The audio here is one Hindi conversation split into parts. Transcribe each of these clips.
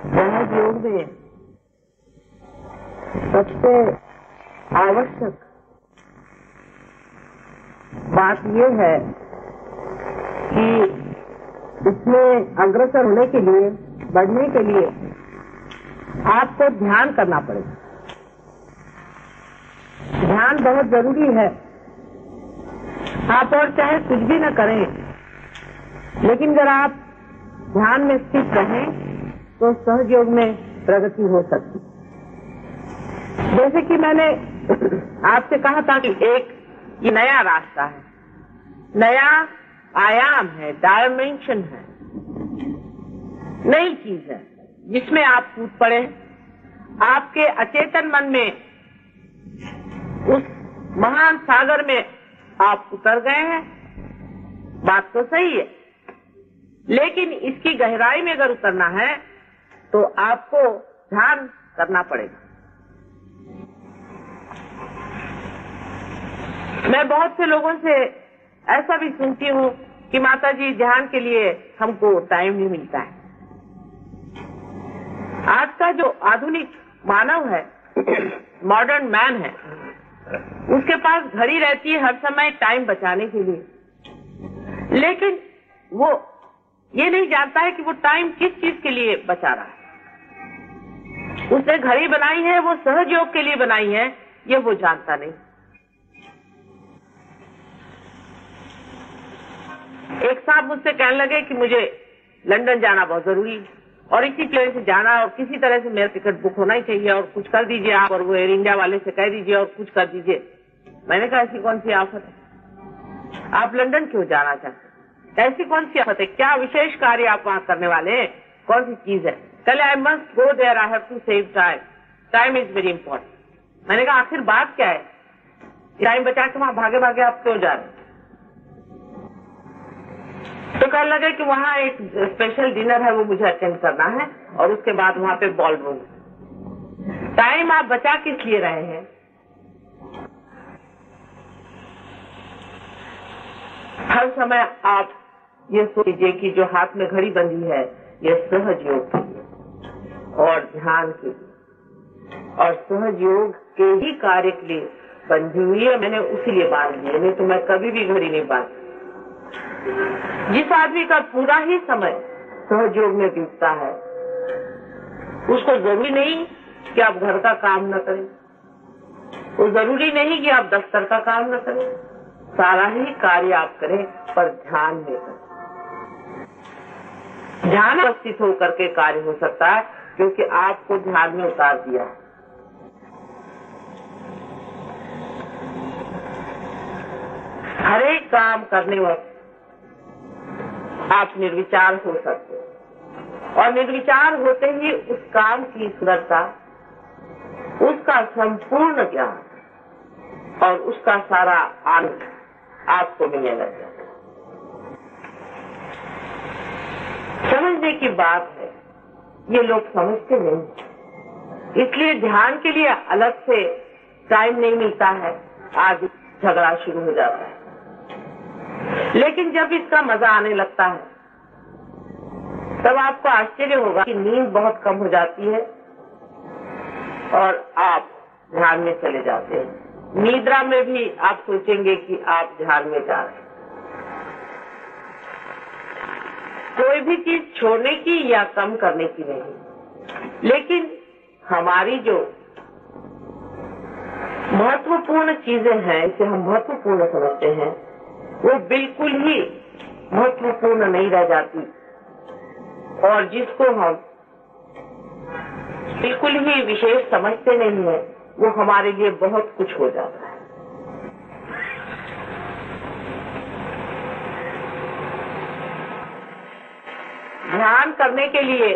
सहज योग में सबसे आवश्यक बात यह है कि इसमें अग्रसर होने के लिए, बढ़ने के लिए आपको ध्यान करना पड़ेगा। ध्यान बहुत जरूरी है। आप और चाहे कुछ भी न करें, लेकिन अगर आप ध्यान में स्थित रहें तो सहज योग में प्रगति हो सकती। जैसे कि मैंने आपसे कहा था कि एक ये नया रास्ता है, नया आयाम है, डायमेंशन है, नई चीज है जिसमें आप कूद पड़े। आपके अचेतन मन में उस महान सागर में आप उतर गए हैं। बात तो सही है, लेकिन इसकी गहराई में अगर उतरना है तो आपको ध्यान करना पड़ेगा। मैं बहुत से लोगों से ऐसा भी सुनती हूँ कि माता जी ध्यान के लिए हमको टाइम नहीं मिलता है। आज का जो आधुनिक मानव है, मॉडर्न मैन है, उसके पास घड़ी रहती है हर समय टाइम बचाने के लिए, लेकिन वो ये नहीं जानता है कि वो टाइम किस चीज के लिए बचा रहा है। उसने घड़ी बनाई है, वो सहज योग के लिए बनाई है, ये वो जानता नहीं। एक साहब मुझसे कहने लगे कि मुझे लंदन जाना बहुत जरूरी है और इसी प्लेन से जाना, और किसी तरह से मेरा टिकट बुक होना ही चाहिए, और कुछ कर दीजिए आप, और वो एयर इंडिया वाले से कह दीजिए और कुछ कर दीजिए। मैंने कहा ऐसी कौन सी आफत है, आप लंदन क्यों जाना चाहते हैं? ऐसी कौन सी आफत है? क्या विशेष कार्य आप वहां करने वाले हैं? कौन सी चीज है? कल I must go there, I have to save time, time is very important. मैंने कहा आखिर बात क्या है? टाइम बचा के वहां भागे भागे आप क्यों जा रहे हैं? तो कहने लगे कि वहाँ एक स्पेशल डिनर है, वो मुझे अटेंड करना है, और उसके बाद वहाँ पे बॉल रूम। टाइम आप बचा किस लिए रहे हैं? हर समय आप ये सोचिए कि जो हाथ में घड़ी बंधी है ये सहज योग के लिए और ध्यान के लिए और सहज योग के ही कार्य के लिए बंधी हुई है। मैंने उसी लिए बांध ली, नहीं तो मैं कभी भी घड़ी नहीं बांधती। जिस आदमी का पूरा ही समय सहज योग में बीतता है, उसको जरूरी नहीं कि आप घर का काम न करें, वो जरूरी नहीं कि आप दफ्तर का काम न करें, सारा ही कार्य आप करें, पर ध्यान में करें। ध्यान उपस्थित होकर के कार्य हो सकता है, क्योंकि आपको ध्यान में उतार दिया। हर एक काम करने वक्त आप निर्विचार हो सकते हैं, और निर्विचार होते ही उस काम की सुंदरता, उसका संपूर्ण ज्ञान और उसका सारा आनंद आपको मिलने लग जाता है। समझने की बात है, ये लोग समझते नहीं, इसलिए ध्यान के लिए अलग से टाइम नहीं मिलता है, आज झगड़ा शुरू हो जाता है। लेकिन जब इसका मजा आने लगता है तब आपको आश्चर्य होगा कि नींद बहुत कम हो जाती है और आप ध्यान में चले जाते हैं। निद्रा में भी आप सोचेंगे कि आप ध्यान में जा रहे हैं। कोई भी चीज छोड़ने की या कम करने की नहीं, लेकिन हमारी जो महत्वपूर्ण चीजें हैं, इसे हम महत्वपूर्ण समझते हैं, वो बिल्कुल ही महत्वपूर्ण नहीं रह जाती, और जिसको हम बिल्कुल ही विशेष समझते नहीं है, वो हमारे लिए बहुत कुछ हो जाता है। ध्यान करने के लिए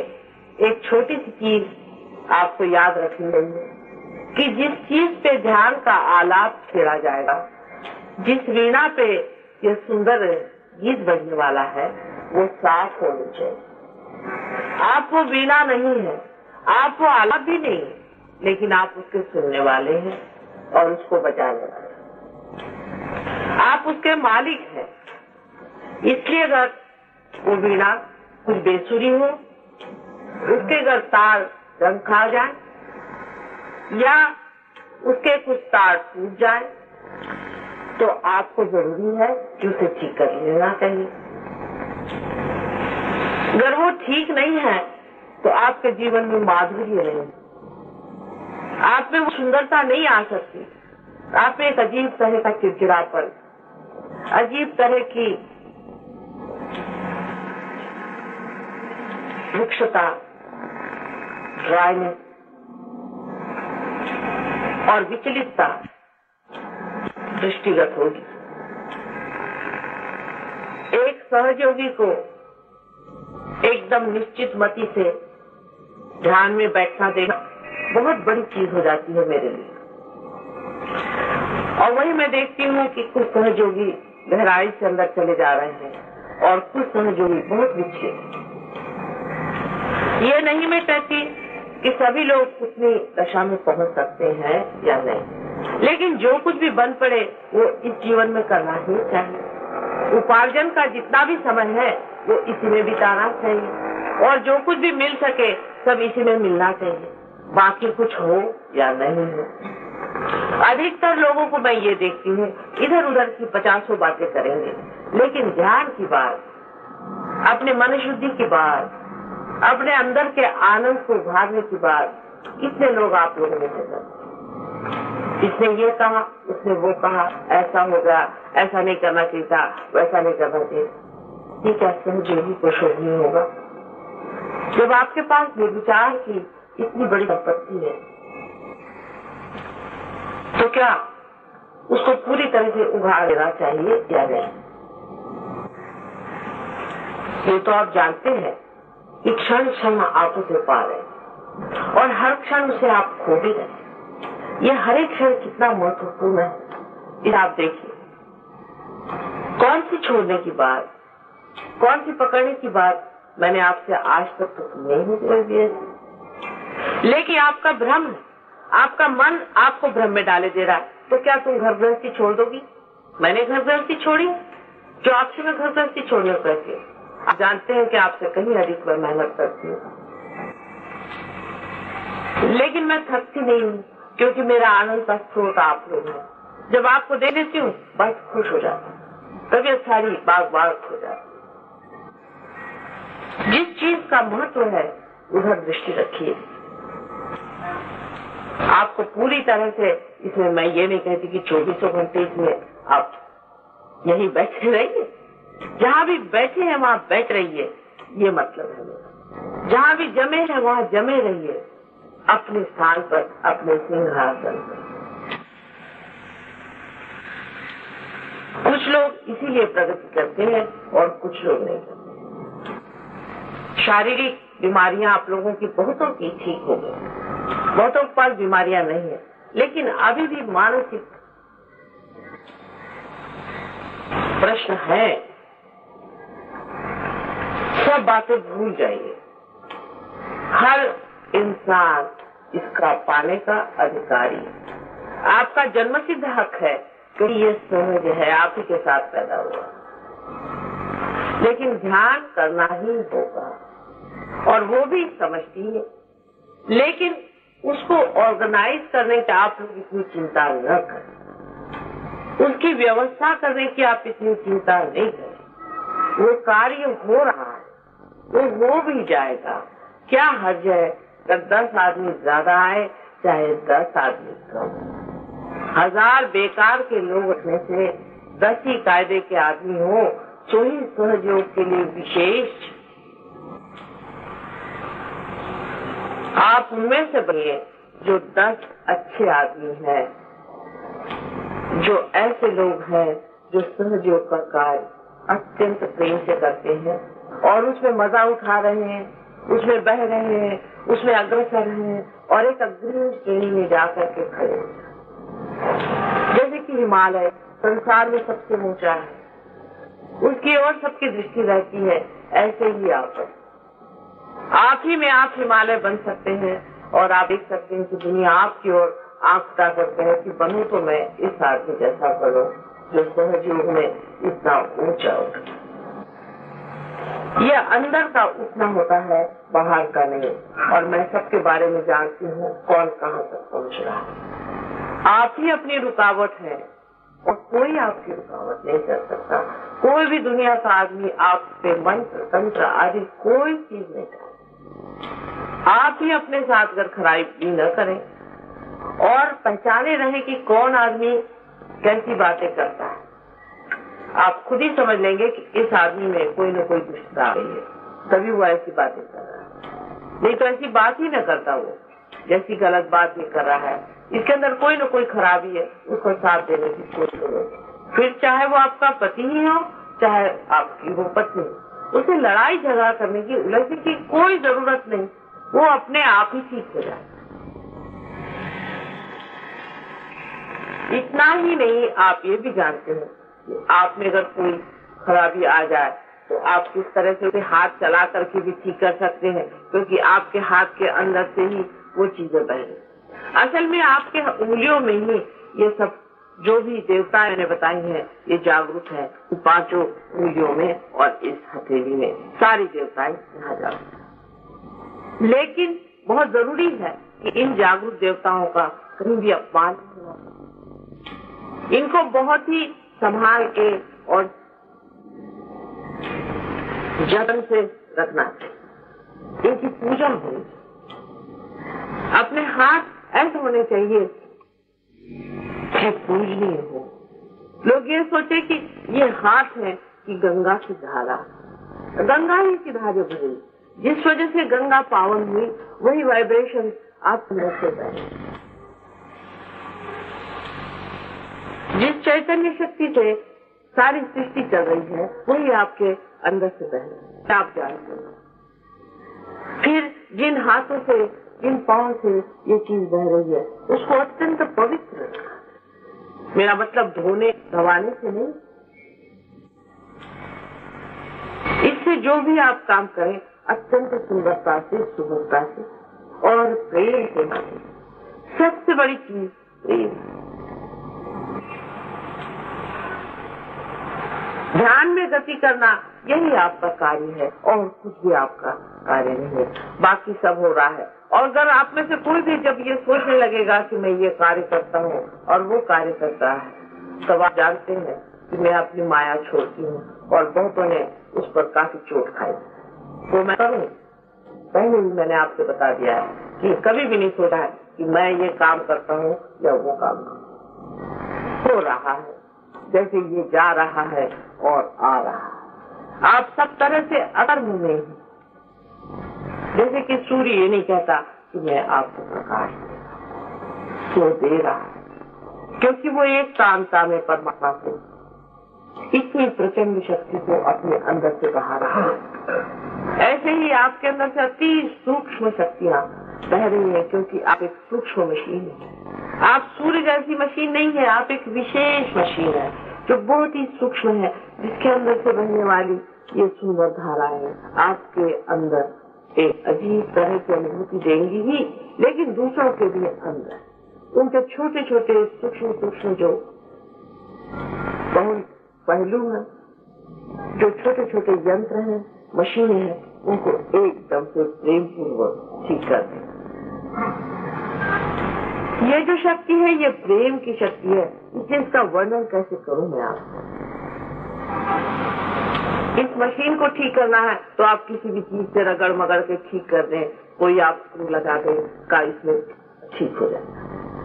एक छोटी सी चीज आपको याद रखनी चाहिए कि जिस चीज पे ध्यान का आलाप छेड़ा जाएगा, जिस वीणा पे ये सुंदर गीत बजने वाला है, वो साफ होनी चाहिए। आप वो वीणा नहीं है, आप वो आलाप भी नहीं है, लेकिन आप उसके सुनने वाले हैं और उसको बजाने वाले। आप उसके मालिक हैं। इसलिए अगर वो वीणा कुछ बेसुरी हो उसके अगर तार रंग खा जाए या उसके कुछ तार टूट जाए तो आपको जरूरी है कि उसे ठीक कर लेना चाहिए। अगर वो ठीक नहीं है तो आपके जीवन में माधुर्य नहीं, आप में वो सुंदरता नहीं आ सकती। आप में एक अजीब तरह का चिड़चिड़ापन, अजीब तरह की रुक्षता, ड्राइनेस और विचलितता दृष्टिगत होगी। एक सहयोगी को एकदम निश्चित मति से ध्यान में बैठना देना बहुत बड़ी चीज हो जाती है मेरे लिए। और वही मैं देखती हूँ कि कुछ सहयोगी गहराई से अंदर चले जा रहे हैं और कुछ सहयोगी बहुत पीछे। ये नहीं मैं कहती कि सभी लोग उतनी दशा में पहुंच सकते हैं या नहीं, लेकिन जो कुछ भी बन पड़े वो इस जीवन में करना ही चाहिए। उपार्जन का जितना भी समय है वो इसी में बिताना चाहिए और जो कुछ भी मिल सके सब इसी में मिलना चाहिए, बाकी कुछ हो या नहीं हो। अधिकतर लोगों को मैं ये देखती हूँ इधर उधर की 50 बातें करेंगे, लेकिन ध्यान की बात, अपने मन शुद्धि की बात, अपने अंदर के आनंद को उभारने की बात कितने लोग आप लोगों ने करते। इसने ये कहा, उसने वो कहा, ऐसा हो गया, ऐसा नहीं करना चाहिए था, वैसा नहीं करना चाहिए। ये क्या सहयोगी को शोभनीय होगा? जब आपके पास निर्विचार की इतनी बड़ी संपत्ति है तो क्या उसको पूरी तरह से उगाड़ देना चाहिए या नहीं? ये तो आप जानते हैं कि क्षण क्षण आप उसे पा रहे और हर क्षण उसे आप खो भी रहे। ये हर एक क्षण कितना महत्वपूर्ण है, ये आप देखिए। कौन सी छोड़ने की बात, कौन सी पकड़ने की बात मैंने आपसे आज तक तो नहीं हुई, लेकिन आपका भ्रम है, आपका मन आपको भ्रम में डाले दे रहा है। तो क्या तुम घर गृहस्थी छोड़ दोगी? मैंने घर गृहस्थी छोड़ी, जो आपसे मैं घर गृहस्थी छोड़ने करती हूँ। आप जानते हैं कि आपसे कहीं अधिक मैं मेहनत करती हूँ, लेकिन मैं थकती नहीं हूँ क्योंकि मेरा आनंद का स्रोत आप लोग हैं। जब आपको दे देती हूँ बस खुश हो जाती, तबीयत सारी बाग बाग हो जाती। जिस चीज का महत्व है उधर दृष्टि रखिए। आपको पूरी तरह से इसमें मैं ये नहीं कहती कि 24 घंटे इसमें आप यहीं बैठे रहिए, जहाँ भी बैठे हैं वहाँ बैठ रहिए, ये मतलब है मेरा। जहाँ भी जमे हैं वहाँ जमे रहिए, अपने स्थान पर, अपने सिंहासन पर। कुछ लोग इसीलिए प्रगति करते हैं और कुछ लोग नहीं करते। शारीरिक बीमारियां आप लोगों की बहुतों की ठीक हो गई, बहुतों के पास बीमारियां नहीं है, लेकिन अभी भी मानसिक प्रश्न है। सब बातें भूल जाइए। हर इंसान इसका पाने का अधिकारी है। आपका जन्मसिद्ध हक है क्योंकि ये सहज है, आप ही के साथ पैदा हुआ, लेकिन ध्यान करना ही होगा और वो भी समझती है, लेकिन उसको ऑर्गेनाइज करने की आप लोग इतनी चिंता न करें, उसकी व्यवस्था करने की आप इतनी चिंता नहीं करें। वो कार्य हो रहा है, वो हो भी जाएगा। क्या हर्ज है कि 10 आदमी ज्यादा आए चाहे 10 आदमी कम। 1000 बेकार के लोग में से 10 ही कायदे के आदमी हो तो ही सहयोग के लिए विशेष। आप उनमें से बनिए जो 10 अच्छे आदमी हैं, जो ऐसे लोग हैं जो सहयोग का कार्य अत्यंत प्रेम से करते हैं और उसमें मजा उठा रहे हैं, उसमें बह रहे हैं, उसमें अग्रसर हैं और एक अग्रिम श्रेणी में जाकर के खड़े हैं। जैसे कि हिमालय संसार में सबसे ऊंचा है, उसकी ओर सबकी दृष्टि रहती है, ऐसे ही आप ही में आप हिमालय बन सकते हैं और आप देख सकते हैं कि दुनिया आपकी ओर आंख उठा करते हैं कि बनूं तो मैं इस आदमी जैसा बनूं जो सहयोग में इतना ऊंचा उठा। ये अंदर का उठना होता है, बाहर का नहीं। और मैं सबके बारे में जानती हूँ कौन कहाँ तक पहुँच रहा है। आप ही अपनी रुकावट है और कोई आपकी रुकावट नहीं कर सकता। कोई भी दुनिया का आदमी आप पे मंत्र तंत्र आदि कोई चीज नहीं करे। आप ही अपने साथ अगर खराबी न करें और पहचाने रहे कि कौन आदमी कैसी बातें करता है, आप खुद ही समझ लेंगे कि इस आदमी में कोई न कोई दुष्टता आ गई है, तभी वो ऐसी बातें कर रहा है। नहीं तो ऐसी बात ही न करता वो, जैसी गलत बात भी कर रहा है। इसके अंदर कोई न कोई खराबी है, उसको साथ देने की कोशिश करो। फिर चाहे वो आपका पति ही हो, चाहे आपकी वो पत्नी, उसे लड़ाई झगड़ा करने की, उलझने की कोई जरूरत नहीं। वो अपने आप ही ठीक हो जाए। इतना ही नहीं, आप ये भी जानते हैं कि आप में अगर कोई खराबी आ जाए तो आप किस तरह से उसे हाथ चला करके भी ठीक कर सकते हैं, क्योंकि आपके हाथ के अंदर से ही वो चीजें बह रही। असल में आपके उंगलियों में ही ये सब जो भी देवताएं ने बताई हैं ये जागरूक है। पांचों उंगलियों में और इस हथेली में सारी देवताएं यहाँ जागरूक। लेकिन बहुत जरूरी है कि इन जागरूक देवताओं का कहीं भी अपमान नहीं हो। इनको बहुत ही संभाल के और जतन से रखना चाहिए। इनकी पूजा होनी चाहिए। अपने हाथ ऐसे होने चाहिए कि पूजनीय हो। लोग ये सोचे कि ये हाथ है कि गंगा की धारा, गंगा ही की धारा बनी, जिस वजह से गंगा पावन हुई, वही वाइब्रेशन आप अंदर से बने। जिस चैतन्य शक्ति से सारी सृष्टि चल रही है, वही आपके अंदर से बने, आप जानते हैं। फिर जिन हाथों से, जिन पांव से ये चीज बह रही है, उसको अत्यंत पवित्र रखा। मेरा मतलब धोने धवाने से नहीं। इससे जो भी आप काम करें अत्यंत सुंदरता से, सुगमता से और प्रेम से करें। सबसे बड़ी चीज प्रेम। ध्यान में गति करना यही आपका कार्य है और कुछ भी आपका कार्य नहीं है, बाकी सब हो रहा है। और अगर आप में से कोई भी जब ये सोचने लगेगा कि मैं ये कार्य करता हूँ और वो कार्य करता है, तब आप जानते हैं कि मैं अपनी माया छोड़ती हूँ। और बहुतों ने उस पर काफी चोट खाई। तो मैं करूँ, पहले ही मैंने आपसे बता दिया है कि कभी भी नहीं सोचा है कि मैं ये काम करता हूँ या वो काम हो रहा है, जैसे ये जा रहा है और आ रहा है। आप सब तरह से अकर्म में हैं। जैसे कि सूर्य ये नहीं कहता कि मैं आपको प्रकाश तो दे रहा है, क्योंकि वो एक कांता में परमात्मा से इतनी प्रचंड शक्ति को अपने अंदर से बहा रहा है। ऐसे ही आपके अंदर से अति सूक्ष्म शक्तियाँ बह रही है, क्योंकि आप एक सूक्ष्म मशीन है। आप सूर्य जैसी मशीन नहीं है, आप एक विशेष मशीन है जो बहुत ही सूक्ष्म है, जिसके अंदर से बहने वाली ये सुंदर धाराएं आपके अंदर एक अजीब तरह की अनुभूति देंगी ही, लेकिन दूसरों के भी अंदर उनके छोटे छोटे सूक्ष्म सूक्ष्म जो बहुत पहलू हैं, जो छोटे छोटे यंत्र हैं, मशीनें हैं, उनको एकदम से प्रेम पूर्वक ठीक कर दें। ये जो शक्ति है ये प्रेम की शक्ति है। इसका वर्णन कैसे करूं मैं आपको। इस मशीन को ठीक करना है तो आप किसी भी चीज से रगड़ मगड़ के ठीक कर दें, कोई आप स्क्रू लगा दें का इसमें ठीक हो जाए।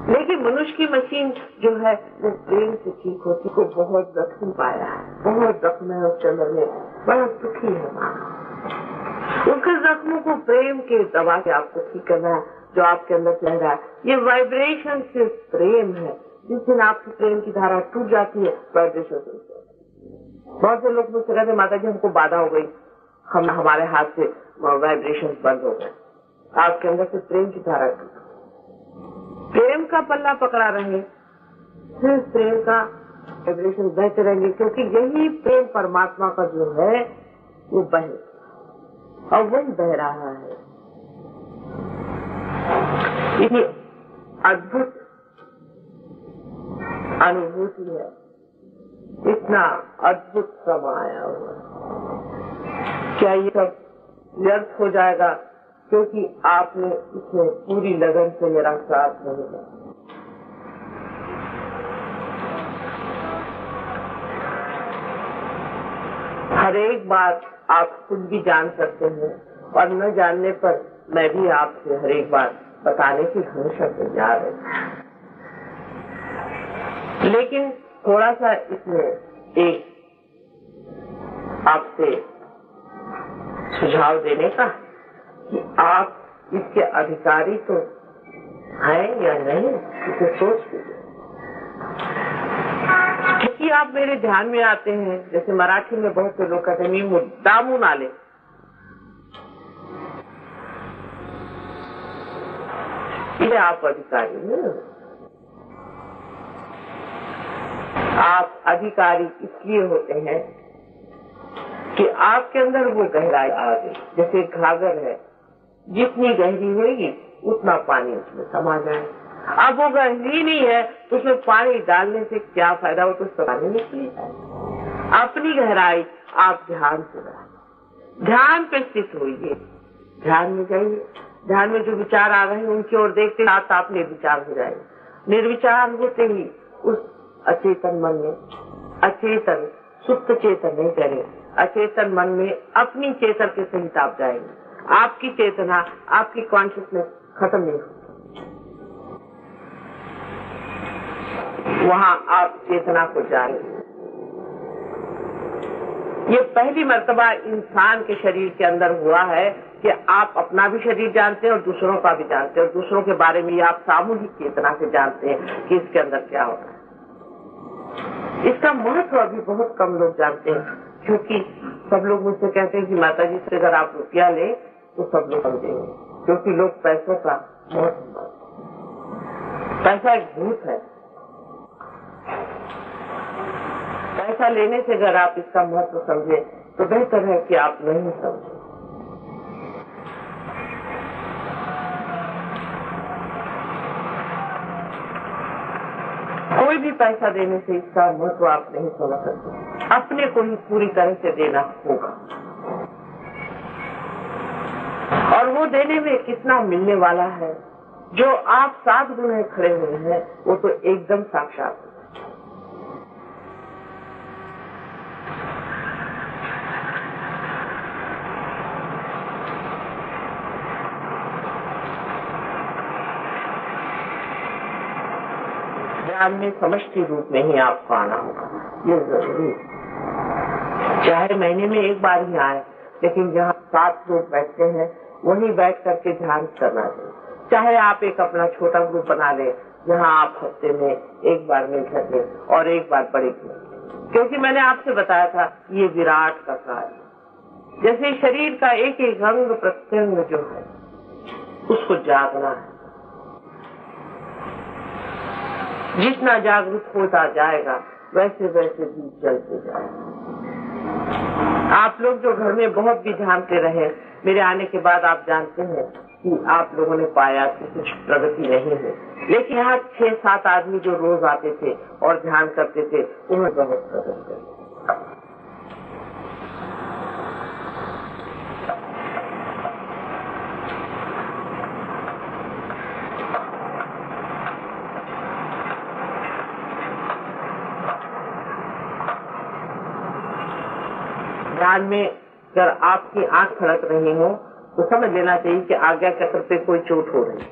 लेकिन मनुष्य की मशीन जो है वो प्रेम से ठीक होती को बहुत जख्म पाया है, बहुत जख्म है उस चंद्र में, बड़ा सुखी है मानो। उसके जख्मों को प्रेम के दवा से आपको ठीक करना है, जो आपके अंदर चल रहा है। ये वाइब्रेशन सिर्फ प्रेम है। जिस दिन आपकी प्रेम की धारा टूट जाती है, वाइब्रेशन टूट जाती है। बहुत से लोग मुझसे कहते माता जी हमको बाधा हो गई, हमारे हाथ से वाइब्रेशन बंद हो गए। आपके अंदर से प्रेम की धारा टूट, प्रेम का पल्ला पकड़ा रहे, सिर्फ प्रेम का वाइब्रेशन बहते रहेंगे, क्योंकि यही प्रेम परमात्मा का जो है वो बहे और वही बह रहा है। ये अद्भुत अनुभूति है, इतना अद्भुत समय आया हुआ है। क्या ये सब व्यर्थ हो जाएगा क्योंकि आपने इसमें पूरी लगन से मेरा साथ नहीं दिया? हर एक बात आप खुद भी जान सकते हैं और न जानने पर मैं भी आपसे हर एक बात बताने की हमेशा तैयार है, लेकिन थोड़ा सा इसमें एक आपसे सुझाव देने का कि आप इसके अधिकारी तो हैं या नहीं, इसे सोच लीजिए। क्योंकि आप मेरे ध्यान में आते हैं, जैसे मराठी में बहुत से लोग कहते हैं मी मुद्दामून आले, ये आप अधिकारी नहीं। आप अधिकारी इसलिए होते हैं कि आपके अंदर वो गहराई आ गई। जैसे घाघर है, जितनी गहरी होगी उतना पानी उसमें समा जाए। अब वो गहरी नहीं है तो उसमें पानी डालने से क्या फायदा, हो तो पानी निकली जाए। अपनी गहराई आप ध्यान से रहे, ध्यान पे स्थित होइए, ध्यान में जाइए। ध्यान में जो विचार आ रहे हैं उनकी ओर देखते साथ आप निर्विचार हो जाएंगे। निर्विचार होते ही उस अचेतन मन में, अचेतन सुप्त चेतन नहीं करें, अचेतन मन में अपनी चेतन के सहित आप जाएंगे। आपकी चेतना, आपकी कॉन्शियसनेस खत्म नहीं होती, वहाँ आप चेतना को जानेंगे। ये पहली मर्तबा इंसान के शरीर के अंदर हुआ है कि आप अपना भी शरीर जानते हैं और दूसरों का भी जानते हैं, और दूसरों के बारे में आप सामूहिक चेतना से जानते हैं कि इसके अंदर क्या हो रहा है। इसका महत्व अभी बहुत कम लोग जानते हैं, क्योंकि सब लोग मुझसे कहते हैं कि माता जी से अगर आप रुपया ले तो सब लोग समझेंगे, क्योंकि लोग पैसों का महत्व, पैसा एक भूत है। पैसा लेने से अगर आप इसका महत्व समझे तो बेहतर है कि आप नहीं समझे। कोई भी पैसा देने से इसका महत्व आप नहीं समझ सकते। अपने को ही पूरी तरह से देना होगा, और वो देने में कितना मिलने वाला है। जो आप 7 गुण खड़े हुए हैं वो तो एकदम साक्षात है। ध्यान में समष्टि रूप में ही आपको आना होगा, ये जरूरी है। चाहे महीने में एक बार ही आए, लेकिन जहाँ 7 लोग बैठते हैं वहीं बैठ करके ध्यान करना चाहिए। चाहे आप एक अपना छोटा ग्रुप बना लें, जहाँ आप हफ्ते में एक बार मिल सके और एक बार बड़े, क्योंकि मैंने आपसे बताया था ये विराट का कार्य। जैसे शरीर का एक एक अंग प्रत्यंग जो है उसको जागना है। जितना जागरूक होता जाएगा वैसे वैसे भी चलते जाएगा। आप लोग जो घर में बहुत भी ध्यानते रहे, मेरे आने के बाद आप जानते हैं कि आप लोगों ने पाया कि कुछ प्रगति नहीं है, लेकिन यहाँ 6-7 आदमी जो रोज आते थे और ध्यान करते थे उन्होंने बहुत प्रगति की। ध्यान में अगर आपकी आंख फड़क रही हो तो समझ लेना चाहिए कि आज्ञा चक्र पे कोई चोट हो रही है।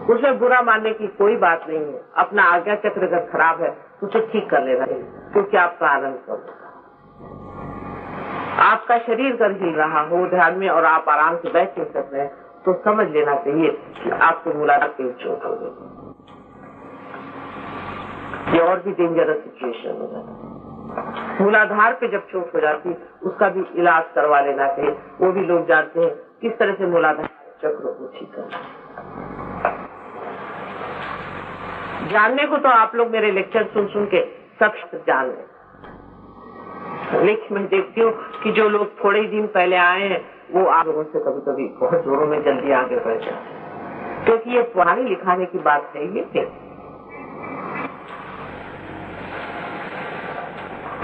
उसे बुरा मानने की कोई बात नहीं है। अपना आज्ञा चक्र अगर खराब है तो उसे ठीक कर लेना चाहिए, क्योंकि आपका आनंद करो। आपका शरीर अगर हिल रहा हो ध्यान में और आप आराम से बैठ नहीं सकते हैं तो समझ लेना चाहिए कि आपको मूलाधार पे चोट हो गई। ये और भी डेंजरस सिचुएशन हो जाता है। मूलाधार पे जब चोट हो जाती उसका भी इलाज करवा लेना चाहिए। वो भी लोग जानते हैं किस तरह से मूलाधार चक्र को ठीक करना। जानने को तो आप लोग मेरे लेक्चर सुन के सब जान लें, लेकिन मैं देखती हूँ कि जो लोग थोड़े ही दिन पहले आए हैं वो आप लोगों से कभी कभी बहुत जोरों में जल्दी आगे बढ़ जाते हैं, क्योंकि ये पढ़ाने लिखाने की बात है। ये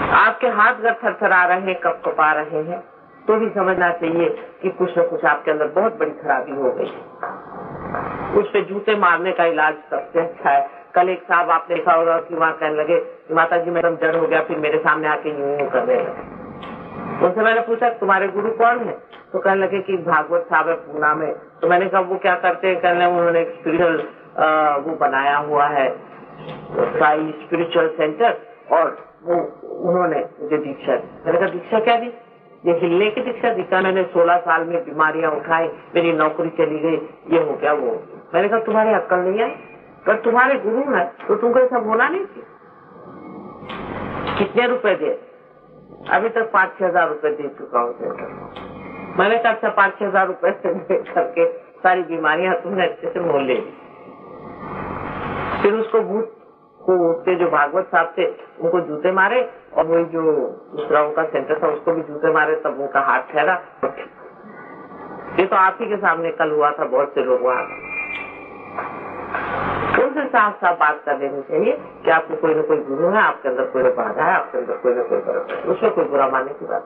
आपके हाथ अगर थरथरा रहे हैं, कप कपा रहे हैं, तो भी समझना चाहिए कि कुछ न कुछ आपके अंदर बहुत बड़ी खराबी हो गई। उस पे जूते मारने का इलाज सबसे अच्छा है। कल एक साहब आपने देखा होगा कि वहाँ कहने लगे माता जी मैडम जड़ हो गया, फिर मेरे सामने आके यूं करने लगे। उनसे मैंने पूछा तुम्हारे गुरु कौन है? तो कहने लगे कि भागवत साहब है पूना में। तो मैंने कहा वो क्या करते हैं? कहने उन्होंने एक स्पिरिचुअल वो बनाया हुआ है साई स्पिरिचुअल सेंटर, और वो उन्होंने मुझे दीक्षा दी। मैंने कहा दीक्षा क्या दी? ये हिलने की दीक्षा दी। मैंने 16 साल में बीमारियां उठाई, मेरी नौकरी चली गई, ये हो गया वो। मैंने कहा तुम्हारी अक्ल नहीं आई? पर तुम्हारे गुरु है तो तुमको ऐसा बोला नहीं थी। कितने रुपए दे? अभी तक 5-6 हजार रुपए दे चुका हूँ। मैंने कहा अच्छा 5-6 हजार रुपए से करके सारी बीमारियां तुमने अच्छे से मोल ले ली। फिर उसको भूत को उसके जो भागवत साहब थे उनको जूते मारे, और वही जो दूसरा उनका सेंटर था उसको भी जूते मारे, तब उनका हाथ ठहरा। ये तो आप ही के सामने कल हुआ था, बहुत से लोग वहां। उनसे साफ साफ बात कर लेनी चाहिए कि आपको कोई न कोई गुरु है, आपके अंदर कोई बाधा है, आपके अंदर कोई न कोई फर्क है, उसमें कोई बुरा मानने की बात।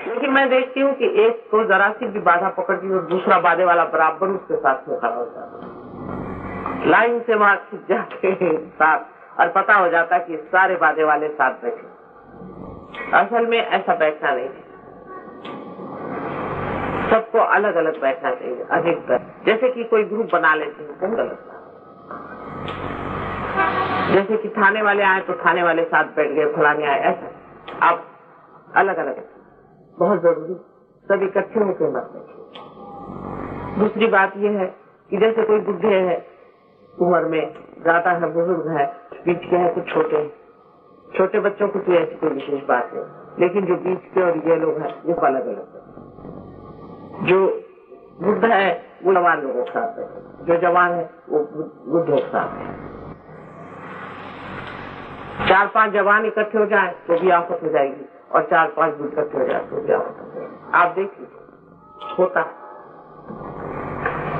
लेकिन मैं देखती हूँ कि एक को जरा सी भी बाधा पकड़ती है और दूसरा बाधे वाला बराबर उसके साथ में खड़ा होता है, लाइन से वहां खिंच जाते हैं साथ, और पता हो जाता है कि सारे बाधे वाले साथ बैठे। असल में ऐसा बैठना नहीं है, सबको अलग अलग बैठना चाहिए अधिकतर। जैसे कि कोई ग्रुप बना लेते हैं, बहुत गलत। जैसे कि थाने वाले आए तो थाने वाले साथ बैठ गए, फलाने आए, ऐसा आप अलग अलग, बहुत जरूरी सब इकट्ठे होकर मत बैठिए। दूसरी बात यह है कि जैसे कोई बुढ़े है, उम्र में ज्यादा है, बुजुर्ग है, बीच के है, कुछ छोटे हैं। छोटे बच्चों को तो ऐसी कोई विशेष बात है, लेकिन जो बीच के और ये लोग हैं ये अलग अलग है। जो बुढ़ा है वो जवान लोगों के साथ है, जो जवान है वो बुढ़ों के साथ है। 4-5 जवान इकट्ठे हो जाए तो भी आफत हो जाएगी, और 4-5 बुढ़ इकट्ठे हो जाए तो भी आफत हो जाएगी। आप देखिए होता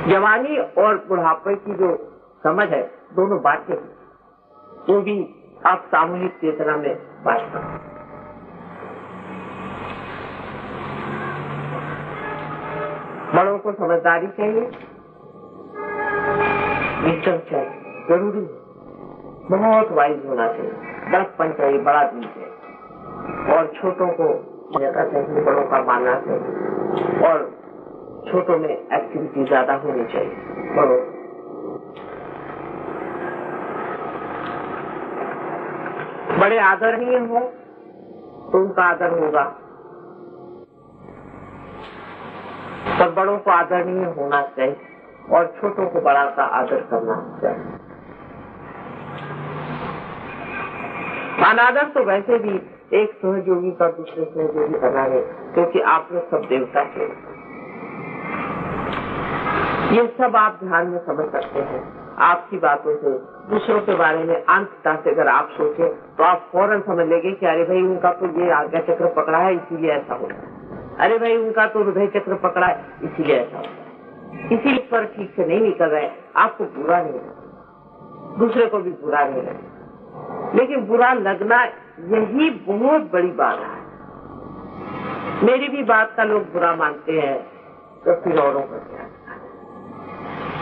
जवानी और बुढ़ापे की जो समझ है, दोनों बातें वो भी आप सामूहिक चेतना में बात करें। बड़ों को समझदारी चाहिए, विजडम चाहिए, जरूरी है, बहुत वाइज होना चाहिए, बड़प्पन चाहिए, बड़ा दिल चाहिए, और छोटों को ज्यादा चाहिए, बड़ों का मानना चाहिए, और छोटों में एक्टिविटी ज्यादा होनी चाहिए। बड़ों बड़े आदरणीय हो तो उनका आदर होगा, पर बड़ों को आदरणीय होना चाहिए और छोटों को बड़ा का आदर करना चाहिए। अनादर तो वैसे भी एक सहयोगी का दूसरे सहयोगी बना है, क्योंकि आप लोग सब देवता के। ये सब आप ध्यान में समझ सकते हैं। आपकी बातों से दूसरों के बारे में अंतता से अगर आप सोचें तो आप फौरन समझ लेंगे कि अरे भाई उनका तो ये आज्ञा चक्र पकड़ा है इसीलिए ऐसा होता है, अरे भाई उनका तो हृदय चक्र पकड़ा है इसीलिए ऐसा होता है, इसीलिए पर ठीक से नहीं निकल रहे। आपको बुरा नहीं लगे, दूसरे को भी बुरा नहीं लगे, लेकिन बुरा लगना यही बहुत बड़ी बात है। मेरी भी बात का लोग बुरा मानते हैं तो फिर औरों का क्या?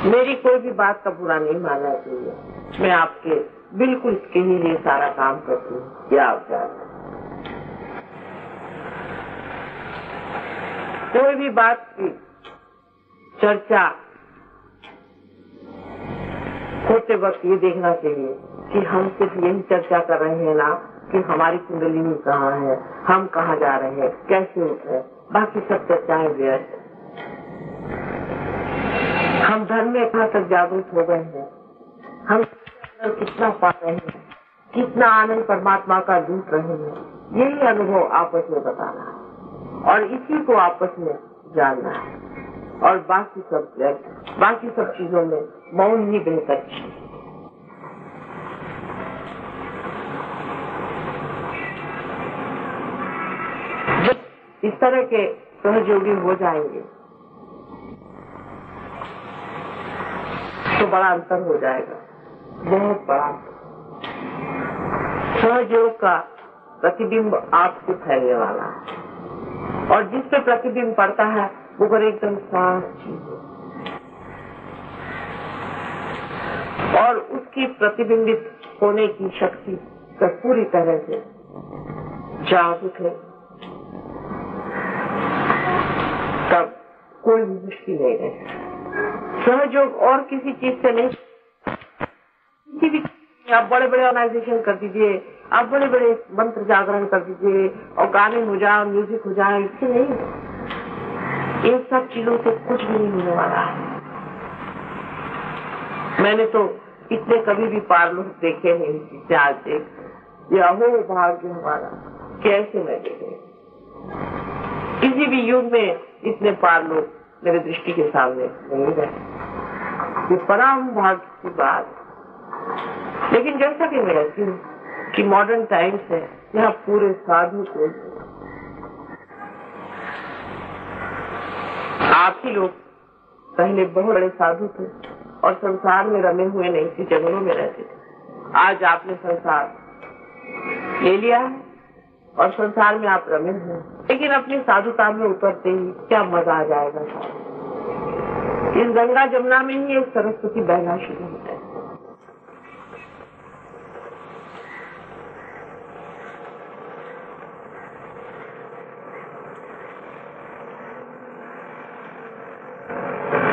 मेरी कोई भी बात का बुरा नहीं मानना चाहिए। मैं आपके बिल्कुल इसके ही लिए सारा काम करती हूँ। क्या आप जानते हैं, कोई भी बात की चर्चा होते वक्त ये देखना चाहिए कि हम सिर्फ यही चर्चा कर रहे हैं ना कि हमारी कुंडलिनी कहाँ है, हम कहाँ जा रहे हैं, कैसे उठ रहे, बाकी सब चर्चाएं व्यर्थ। हम धर्म में कहाँ तक जागरूक हो गए हैं, हम कितना पा रहे हैं, कितना आनंद परमात्मा का लूट रहे हैं, यही अनुभव आपस में बताना है और इसी को आपस में जानना है। और बाकी सब चीजों में मौन ही बेहतर चीज। जब इस तरह के सहयोगी हो जाएंगे तो बड़ा अंतर हो जाएगा, बहुत बड़ा। सहयोग का प्रतिबिंब आपसे फैलने वाला है, और जिस पे प्रतिबिंब पड़ता है वो कर एकदम साफ चीज, और उसकी प्रतिबिंबित होने की शक्ति का पूरी तरह से जागरूक है, तब कोई मुश्किल नहीं है। सहयोग और किसी चीज से नहीं, किसी भी आप बड़े बड़े ऑर्गेनाइजेशन कर दीजिए, आप बड़े बड़े मंत्र जागरण कर दीजिए और गाने हो जाए, म्यूजिक हो जाए, इससे नहीं। इन सब चीजों से कुछ भी नहीं होने वाला है। मैंने तो इतने कभी भी पार लोग देखे नहीं जिससे आज देख या हो भाग्य हमारा, कैसे मैं देखे। किसी भी युग में इतने पार लोग मेरे दृष्टि के सामने नहीं रहे, ये परम भाग्य की बात। लेकिन जैसा कि मैं कहती हूँ कि मॉडर्न टाइम्स है, यहाँ पूरे साधु को आप ही लोग पहले बहुत बड़े साधु थे और संसार में रमे हुए नहीं थे, जंगलों में रहते थे। आज आपने संसार ले लिया है और संसार में आप रमे हुए, लेकिन अपनी साधुता में उतरते ही क्या मजा आ जाएगा। इस गंगा जमुना में ही एक सरस्वती बहना शुरू होता है।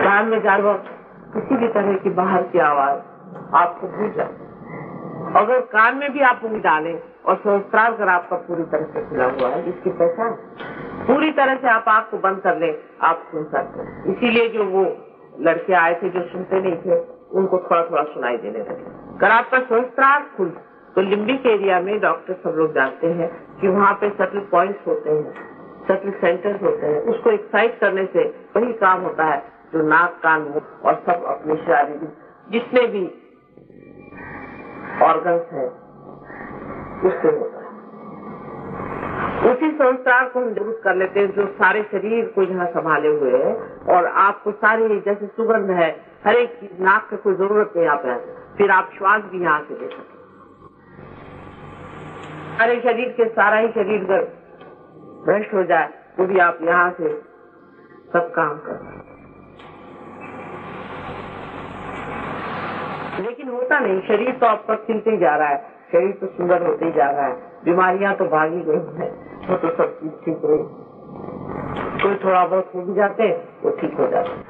कान में जाए वक्त किसी भी तरह की बाहर की आवाज आपको भूल जाए। अगर कान में भी आप उंगली डालें और सहस्त्रार अगर आपका पूरी तरह से खुला हुआ है, इसकी पहचान पूरी तरह से आप आंख को बंद कर ले, आप सुन सकते हैं। इसीलिए जो वो लड़के आए थे जो सुनते नहीं थे, उनको थोड़ा थोड़ा सुनाई देने लगे। अगर आपका सहस्त्रार खुल तो लिम्बिक एरिया में डॉक्टर सब लोग जानते हैं कि वहाँ पे सटल पॉइंट्स होते हैं, सटल सेंटर्स होते हैं। उसको एक्साइट करने से वही काम होता है जो नाक, कान, मुंह और सब अपने शारीरिक जितने भी ऑर्गन्स हैं उससे होता है। उसी संस्कार को हम जरूर कर लेते हैं जो सारे शरीर को यहाँ संभाले हुए है, और आपको सारी जैसे सुगंध है, हर एक चीज, नाक की कोई जरूरत नहीं आप है, फिर आप श्वास भी यहाँ से ले सकते। सारे शरीर के सारा ही शरीर अगर भ्रष्ट हो जाए तो भी आप यहाँ से सब काम कर सकते। लेकिन होता नहीं, शरीर तो आपका खिलते ही जा रहा है, शरीर तो सुंदर होते ही जा रहा है, बीमारियां तो भागी गई है, वो तो सब चीज ठीक रही। कोई थोड़ा बहुत हो भी जाते वो ठीक हो जाते।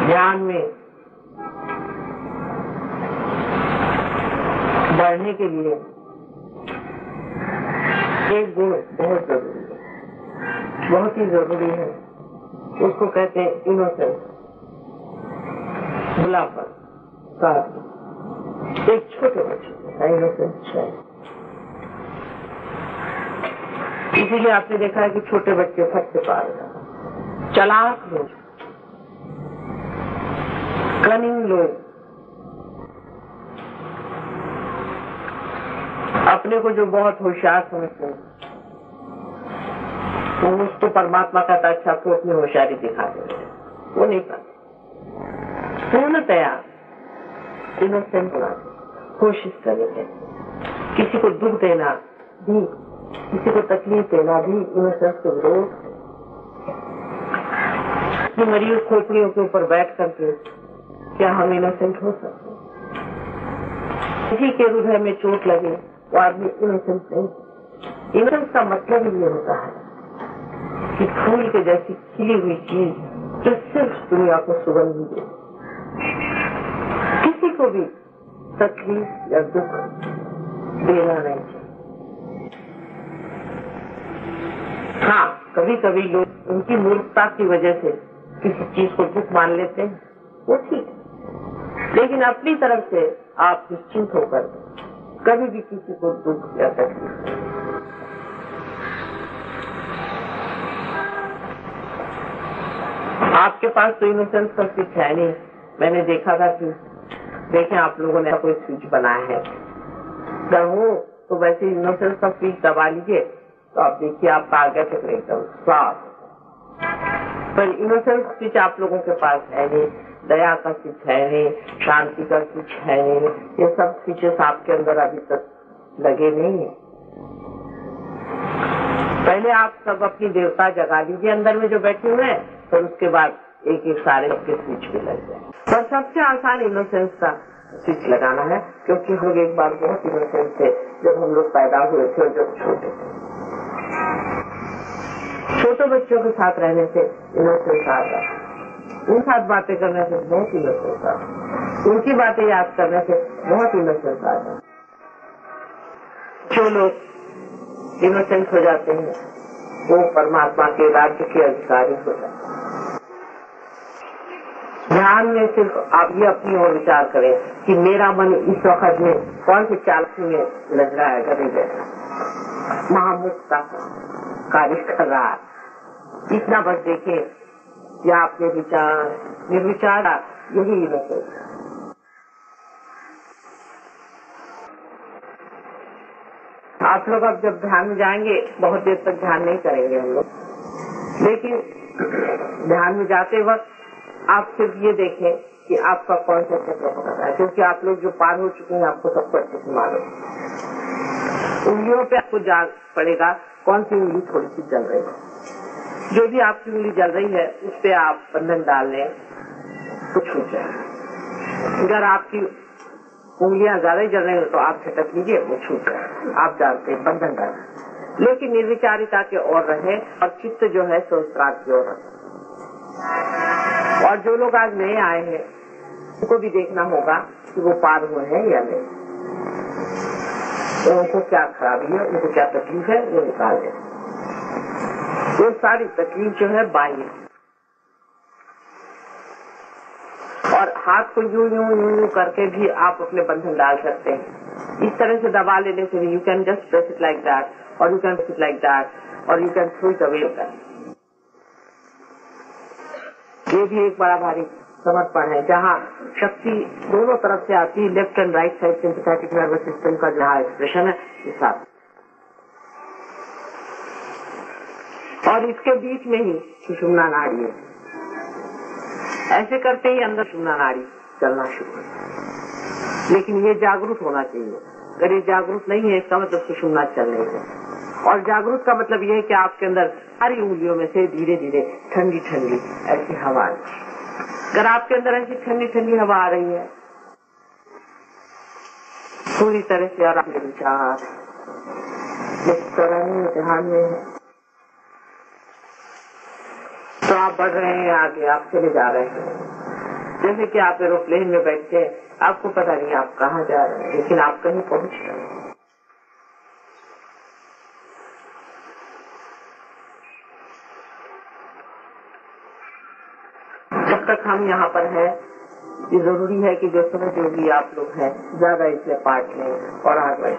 ज्ञान में बढ़ने के लिए एक गुण बहुत जरूरी है, बहुत ही जरूरी है। उसको कहते हैं इनोसेंस, भुलापन, साधु। एक छोटे बच्चे का इनोसेंस है। इसीलिए आपने देखा है कि छोटे बच्चे फट से पार जाते, चालाक लोग, कनिंग लोग, अपने को जो बहुत होशियार समझते हैं, तो उसको परमात्मा कहता अच्छा तो अपनी होशियारी दिखा दे, वो नहीं पाते। पूर्णतया इनोसेंट होना कोशिश करेंगे। किसी को दुख देना भी, किसी को तकलीफ देना भी इनोसेंस के विरोध। मरीज खोपड़ियों के ऊपर बैठ करके क्या हम इनोसेंट हो सकते? किसी के हृदय में चोट लगे वो आदमी इनोसेंट नहीं। इनोसेंस का मतलब ये होता है कि फूल के जैसी खिली हुई चीज जो सिर्फ दुनिया को सुगंध दे, किसी को भी तकलीफ या दुख देना नहीं चाहिए। हाँ, कभी कभी लोग उनकी मूर्खता की वजह से किसी चीज को दुख मान लेते हैं, वो ठीक है, लेकिन अपनी तरफ से आप निश्चिंत होकर कभी भी किसी को दुख या तकलीफ। आपके पास तो इनोसेंस का स्विच है नहीं। मैंने देखा था कि देखें आप लोगों ने कोई स्विच बनाया है, अगर हो तो वैसे इनोसेंस का स्विच दबा लीजिए तो आप देखिए आपका आगे से एकदम साफ। पर इनोसेंस स्विच आप लोगों के पास है नहीं, दया का स्विच है नहीं, शांति का स्विच है नहीं, ये सब स्विचेस आपके अंदर अभी तक लगे नहीं है। पहले आप सब अपनी देवता जगा लीजिए अंदर में जो बैठे हुए हैं, फिर उसके बाद एक एक सारे सबके स्विच भी लग जाए। पर सबसे आसान इनोसेंस का स्विच लगाना है, क्योंकि हम लोग एक बार बहुत इनोसेंस थे जब हम लोग पैदा हुए थे और जब छोटे थे। छोटे बच्चों के साथ रहने से इनोसेंस आ जाता, उन साथ बातें करने से बहुत इनोसेंस आता, उनकी बातें याद करने से बहुत इनोसेंस आ जाता। जो लोग इनोसेंस हो जाते हैं वो परमात्मा के राज्य के अधिकारी हो जाते हैं। ध्यान में सिर्फ आप ये अपनी ओर विचार करें कि मेरा मन इस वक्त में कौन सी चालकी में लग रहा है, कभी बैठा महामुक्त का कार्य कर रहा है। इतना बस देखें कि आपने विचार निर्विचार यही इनोसेंस। आप लोग अब जब ध्यान में जाएंगे बहुत देर तक ध्यान नहीं करेंगे हम लोग, लेकिन ध्यान में जाते वक्त आप सिर्फ ये देखें कि आपका कौन सा चक्र पकड़ रहा है, क्योंकि आप लोग जो पार हो चुके हैं आपको सबको अच्छे से मालूम। उंगलियों पे आपको जान पड़ेगा कौन सी उंगली थोड़ी सी जल रही है। जो भी आपकी उंगली जल रही है उस पे आप बंधन डाल लें तो छूट जाए। अगर आपकी उंगलियां ज्यादा ही जल रही है तो आप झटक लीजिए, वो छूट जाए। आप जानते हैं बंधन डाल, लेकिन निर्विचारिता के ओर रहे और चित्त जो है संस्कार की ओर रहे। और जो लोग आज नए आए हैं उनको भी देखना होगा कि वो पार हुए हैं या नहीं, तो उनको क्या खराबी है, उनको क्या तकलीफ है, वो निकाल दें। वो सारी तकलीफ जो है बाह्य, और हाथ को यूं यूं यूं यूं करके भी आप अपने बंधन डाल सकते हैं। इस तरह से दबा लेने से you can just press it like that, और you can press it like that, और you can throw it away. ये भी एक बड़ा भारी समर्पण है, जहाँ शक्ति दोनों तरफ से आती है, left and right side sympathetic nervous system का जहाँ एक्सप्रेशन है इस साथ, और इसके बीच में ही सुषुम्ना नाड़ी है। ऐसे करते ही अंदर सुषुम्ना नाड़ी चलना शुरू है, लेकिन ये जागरूक होना चाहिए। अगर ये जागरूक नहीं है इसका मतलब सुषुम्ना चल नहीं है। और जागरूक का मतलब ये है कि आपके अंदर सारी उंगलियों में से धीरे धीरे ठंडी ठंडी ऐसी हवा है। अगर आपके अंदर ऐसी ठंडी ठंडी हवा आ रही है पूरी तरह से, और आपके विचार इस तरह ध्यान में है, तो आप बढ़ रहे हैं आगे, आप चले जा रहे हैं। जैसे कि आप एरोप्लेन में बैठते हैं, आपको पता नहीं आप कहाँ जा रहे हैं, लेकिन आप कहीं पहुंच रहे हैं। जब तक हम यहाँ पर हैं, ये जरूरी है कि जो सहयोगी आप लोग हैं ज्यादा इसमें पार्ट लें और आ गए,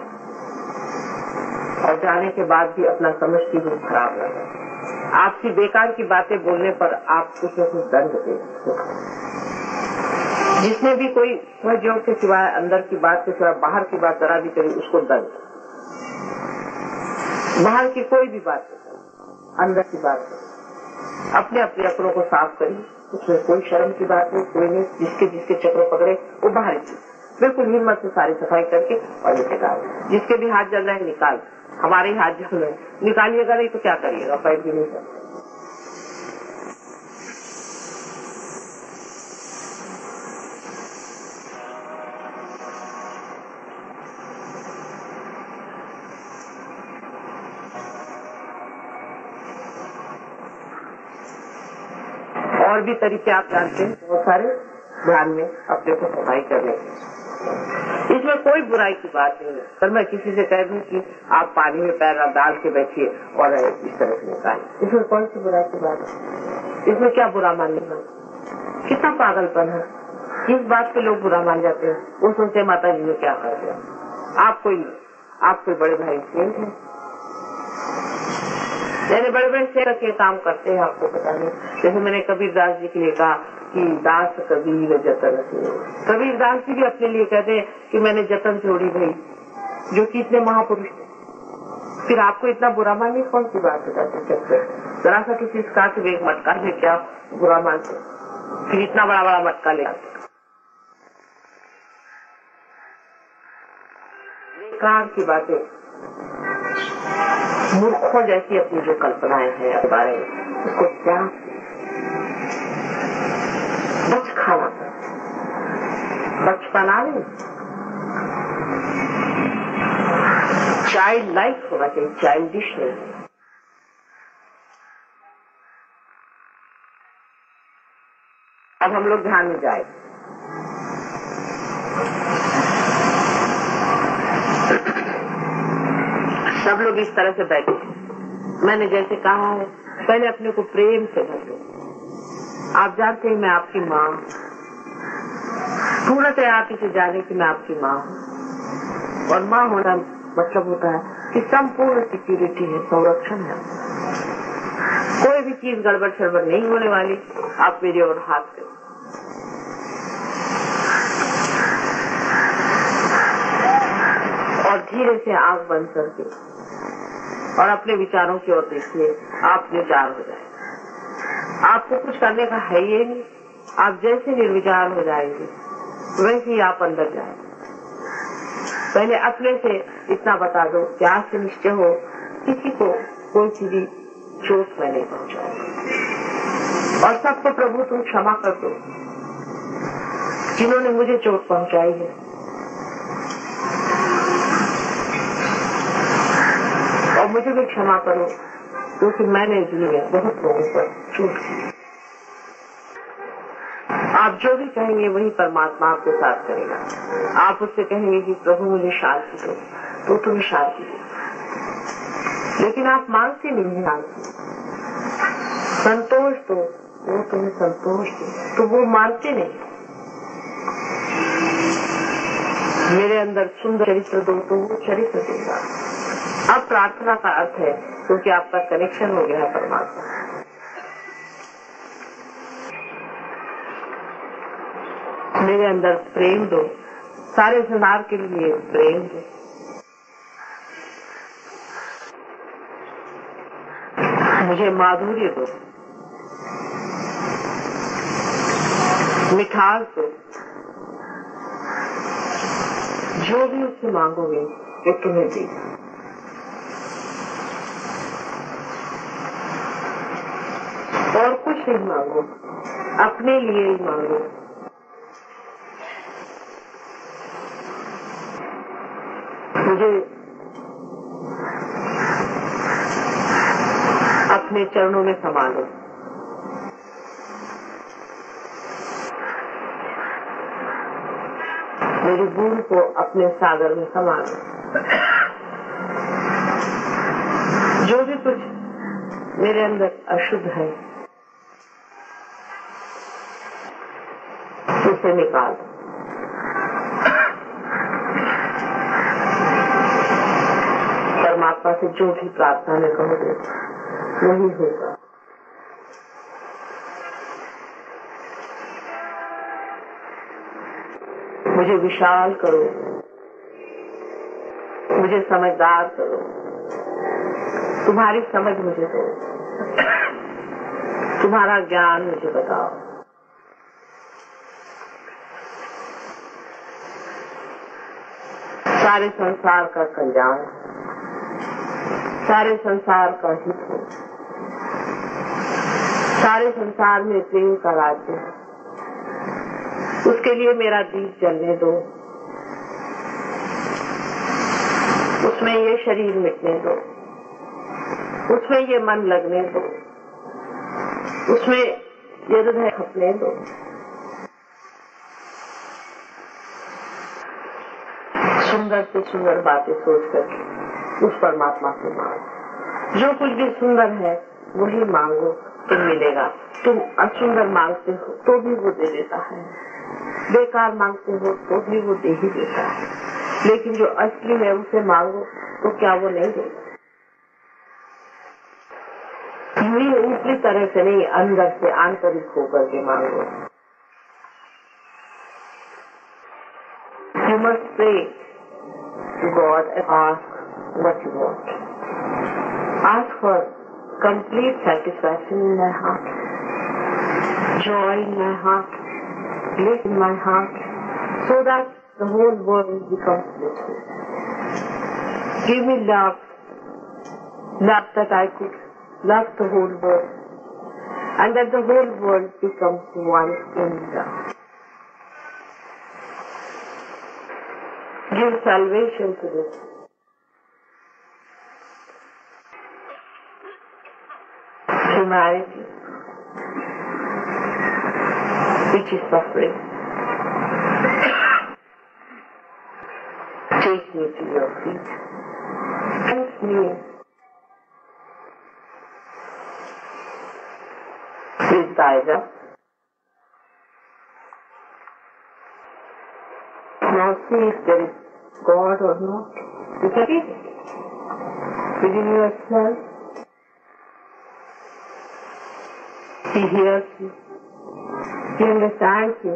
और जाने के बाद भी अपना समझ की रूप खराब रहे। आपकी बेकार की बातें बोलने पर आप कुछ न कुछ दंड दे। जिसने भी कोई सहयोग के सिवाय अंदर की बात के सिवाय बाहर की बात जरा भी करी उसको दंड। बाहर की कोई भी बात नहीं, अंदर की बात नहीं। अपने अपने अकड़ों को साफ करिए, उसमें कोई शर्म की बात नहीं, कोई नहीं। जिसके जिसके चक्र पकड़े वो बाहर की बिल्कुल हिम्मत से सारी सफाई करके और निकाल। जिसके भी हाथ जल रहे हैं निकाल, हमारे ही हाथ जल रहे हैं, निकालिएगा नहीं तो क्या करिएगा, पैर भी नहीं सकते। और भी तरीके आप जानते हैं बहुत सारे ध्यान में अपने को सफाई करने के। इसमें कोई बुराई की बात नहीं है। पर मैं किसी से कह दूं कि आप पानी में पैर डाल के बैठिए और इस तरह से निकालिए, इसमें कौन सी बुराई की बात है? इसमें क्या बुरा मानने का? कितना पागलपन है। किस बात पे लोग बुरा मान जाते हैं? वो सोचते माता जी ने क्या कर दिया। आप कोई बड़े भाई सेठ हैं, मैंने बड़े बड़े सेठ के काम करते हैं, आपको पता नहीं। जैसे मैंने कबीरदास जी के लिए कहा कि दास कबीर जतन से, कबीरदास जी भी अपने लिए कहते हैं कि मैंने जतन छोड़ी भाई, जो कि इतने महापुरुष थे। फिर आपको इतना बुरा मानने कौन सी बात बताते सकते? जरा सा किसी का एक मटका ले क्या बुरा मानते, फिर इतना बड़ा बड़ा मटका ले आते। बेकार की बातें, मूर्खों जैसी अपनी जो कल्पनाएं हैं अपने बारे में, उसको क्या बच खाना, बचपना नहीं, चाइल्ड लाइक होना चाहिए, चाइल्डिश नहीं। अब हम लोग ध्यान में जाए। सब लोग इस तरह से बैठे, मैंने जैसे कहा है, पहले अपने को प्रेम से भर लो। आप जानते हैं मैं आपकी माँ, पूर्णतः आप इसे जाने कि मैं आपकी माँ हूँ। और माँ होना मतलब होता है कि संपूर्ण सिक्योरिटी है, संरक्षण है, कोई भी चीज गड़बड़ सड़बड़ नहीं होने वाली। आप मेरी ओर हाथ करो और धीरे से आंख बंद करके और अपने विचारों की ओर देखिए। आप निर्विचार हो जाए, आपको कुछ करने का है ये नहीं। आप जैसे निर्विचार हो जाएंगे वैसे ही आप अंदर जाएंगे। पहले अपने से इतना बता दो, प्यार से निश्चय हो, किसी को कोई सी भी चोट मैं नहीं पहुंचाऊंगा। और सबको प्रभु तुम क्षमा कर दो जिन्होंने मुझे चोट पहुंचाई है। और मुझे भी क्षमा करो क्योंकि मैंने जिंदगी में बहुत लोगों पर चोट की। आप जो भी कहेंगे वही परमात्मा आपके साथ करेगा। आप उससे कहेंगे कि प्रभु मुझे शांति दो, तो तुम्हें शांति दो। लेकिन आप मांगते नहीं शांति, संतोष दो, वो तुम्हें संतोष दो, तो वो मानते नहीं। मेरे अंदर सुंदर चरित्र दो, तो वो चरित्र देगा। अब प्रार्थना का अर्थ है क्योंकि आपका कनेक्शन हो गया है परमात्मा। मेरे अंदर प्रेम दो, सारे संसार के लिए प्रेम दो। मुझे माधुर्य दो, मिठास दो। जो भी उससे मांगोगे वो तुम्हें देगा। और कुछ नहीं मांगो, अपने लिए ही मांगो। मुझे अपने चरणों में समा लो। मेरी भूल को अपने सागर में समा लो। जो भी कुछ मेरे अंदर अशुद्ध है उसे निकाल दो। परमात्मा से जो भी प्रार्थना में कहोगे वही होगा। मुझे विशाल करो, मुझे समझदार करो, तुम्हारी समझ मुझे दो, तुम्हारा ज्ञान मुझे बताओ। सारे संसार का कल्याण, सारे संसार का हित हो, सारे संसार में प्रेम का राज्य है। उसके लिए मेरा दीप जलने दो, उसमें ये शरीर मिटने दो, उसमें ये मन लगने दो, उसमें ये हृदय खपने दो। सुंदर से सुंदर बातें सोच करके उस परमात्मा से मांगो। जो कुछ भी सुंदर है वही मांगो तो मिलेगा। तुम असुंदर मांगते हो तो भी वो दे देता है, बेकार मांगते हो तो भी वो दे ही देता है। लेकिन जो असली है उसे मांगो तो क्या वो नहीं देगा? ये ऊपरी तरह से नहीं, अंदर से आंतरिक होकर के मांगो। You must pray to God and ask what you want. Ask for complete satisfaction in my heart, joy in my heart, bliss in my heart, so that the whole world becomes blissful. Give me love, love that I could love the whole world, and that the whole world becomes one in love. Give salvation to this. Humanity, which is suffering. Take me to your feet. Cleanse me with thy love. Now see if there is God or not. You can see within yourself. He hears you. He understands you.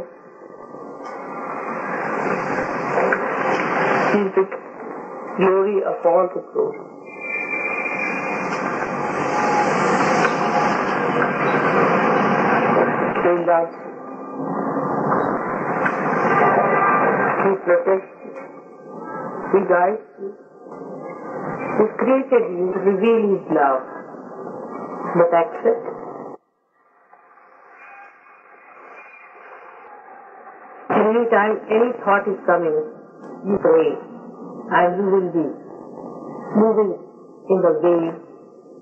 He is the glory of all the glory. He loves you. He protects you. He guides you. He created you to reveal His love. But accept it. Anytime any thought is coming, you pray, and you will be moving in the way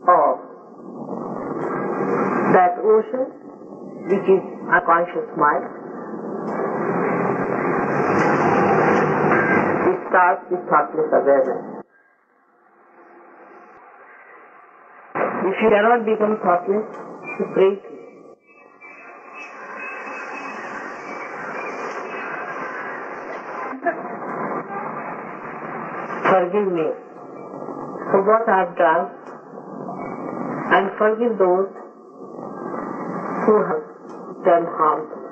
of that ocean, which is unconscious mind. It starts with thoughtless awareness. If you cannot become thoughtless, you pray to it. Forgive me for what I have done, and forgive those who have done harm to me.